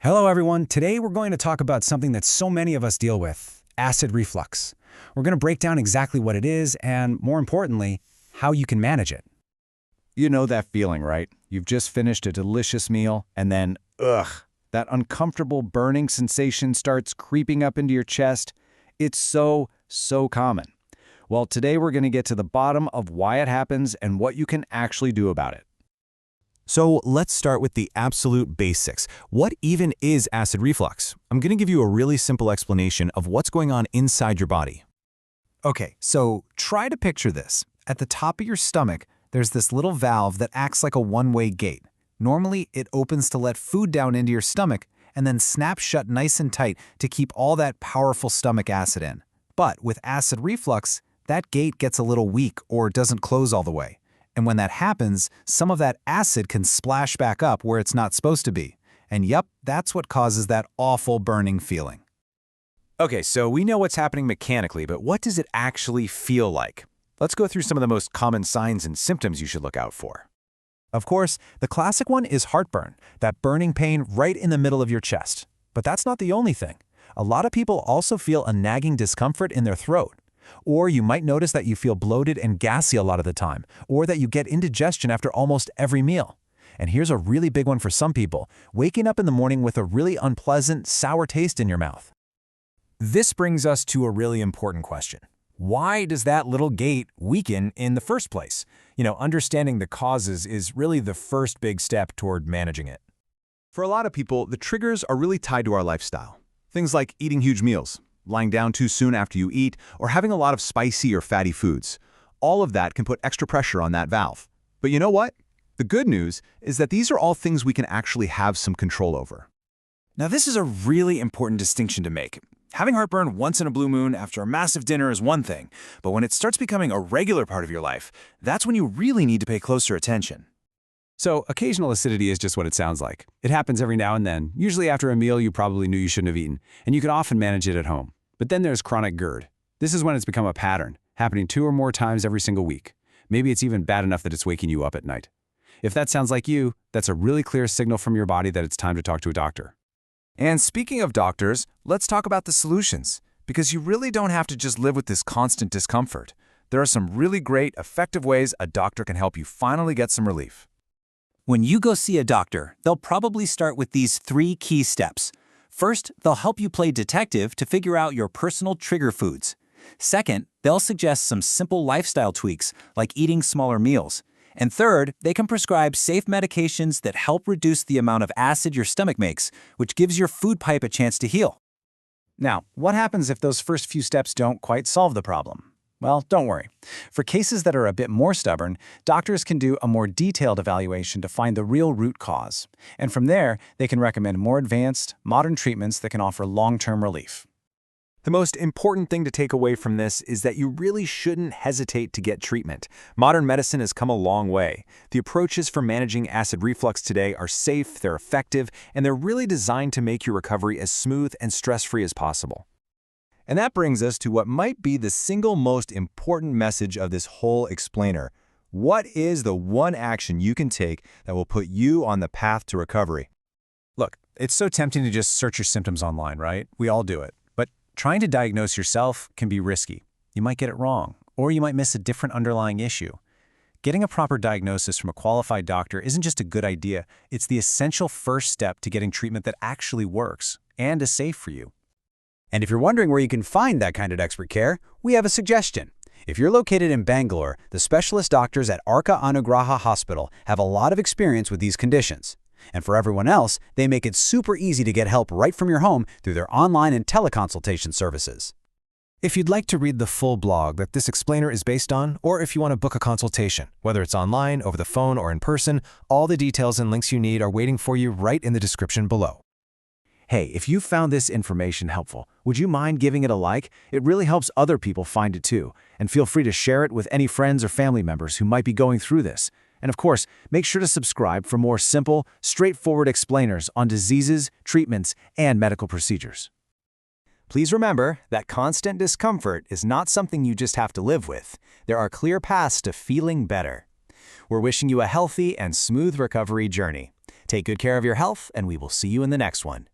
Hello everyone, today we're going to talk about something that so many of us deal with, acid reflux. We're going to break down exactly what it is and, more importantly, how you can manage it. You know that feeling, right? You've just finished a delicious meal and then, that uncomfortable burning sensation starts creeping up into your chest. It's so common. Well, today we're going to get to the bottom of why it happens and what you can actually do about it. So let's start with the absolute basics. What even is acid reflux? I'm going to give you a really simple explanation of what's going on inside your body. Okay, so try to picture this. At the top of your stomach, there's this little valve that acts like a one-way gate. Normally, it opens to let food down into your stomach and then snaps shut nice and tight to keep all that powerful stomach acid in. But with acid reflux, that gate gets a little weak or doesn't close all the way. And when that happens, some of that acid can splash back up where it's not supposed to be. And yep, that's what causes that awful burning feeling. Okay, so we know what's happening mechanically, but what does it actually feel like? Let's go through some of the most common signs and symptoms you should look out for. Of course, the classic one is heartburn, that burning pain right in the middle of your chest. But that's not the only thing. A lot of people also feel a nagging discomfort in their throat. Or you might notice that you feel bloated and gassy a lot of the time, or that you get indigestion after almost every meal. And here's a really big one for some people, waking up in the morning with a really unpleasant, sour taste in your mouth. This brings us to a really important question. Why does that little gate weaken in the first place? Understanding the causes is really the first big step toward managing it. For a lot of people, the triggers are really tied to our lifestyle. Things like eating huge meals, lying down too soon after you eat, or having a lot of spicy or fatty foods. All of that can put extra pressure on that valve. But you know what? The good news is that these are all things we can actually have some control over. Now, this is a really important distinction to make. Having heartburn once in a blue moon after a massive dinner is one thing, but when it starts becoming a regular part of your life, that's when you really need to pay closer attention. So, occasional acidity is just what it sounds like. It happens every now and then, usually after a meal you probably knew you shouldn't have eaten, and you can often manage it at home. But then there's chronic GERD. This is when it's become a pattern, happening 2 or more times every single week. Maybe it's even bad enough that it's waking you up at night. If that sounds like you, that's a really clear signal from your body that it's time to talk to a doctor. And speaking of doctors, let's talk about the solutions, because you really don't have to just live with this constant discomfort. There are some really great, effective ways a doctor can help you finally get some relief. When you go see a doctor, they'll probably start with these 3 key steps. First, they'll help you play detective to figure out your personal trigger foods. Second, they'll suggest some simple lifestyle tweaks, like eating smaller meals. And third, they can prescribe safe medications that help reduce the amount of acid your stomach makes, which gives your food pipe a chance to heal. Now, what happens if those first few steps don't quite solve the problem? Well, don't worry. For cases that are a bit more stubborn, doctors can do a more detailed evaluation to find the real root cause. And from there, they can recommend more advanced, modern treatments that can offer long-term relief. The most important thing to take away from this is that you really shouldn't hesitate to get treatment. Modern medicine has come a long way. The approaches for managing acid reflux today are safe, they're effective, and they're really designed to make your recovery as smooth and stress-free as possible. And that brings us to what might be the single most important message of this whole explainer. What is the one action you can take that will put you on the path to recovery? Look, it's so tempting to just search your symptoms online, right? We all do it. But trying to diagnose yourself can be risky. You might get it wrong, or you might miss a different underlying issue. Getting a proper diagnosis from a qualified doctor isn't just a good idea, it's the essential first step to getting treatment that actually works and is safe for you. And if you're wondering where you can find that kind of expert care, we have a suggestion. If you're located in Bangalore, the specialist doctors at Arka Anugraha Hospital have a lot of experience with these conditions. And for everyone else, they make it super easy to get help right from your home through their online and teleconsultation services. If you'd like to read the full blog that this explainer is based on, or if you want to book a consultation, whether it's online, over the phone, or in person, all the details and links you need are waiting for you right in the description below. Hey, if you found this information helpful, would you mind giving it a like? It really helps other people find it too. And feel free to share it with any friends or family members who might be going through this. And of course, make sure to subscribe for more simple, straightforward explainers on diseases, treatments, and medical procedures. Please remember that constant discomfort is not something you just have to live with. There are clear paths to feeling better. We're wishing you a healthy and smooth recovery journey. Take good care of your health, and we will see you in the next one.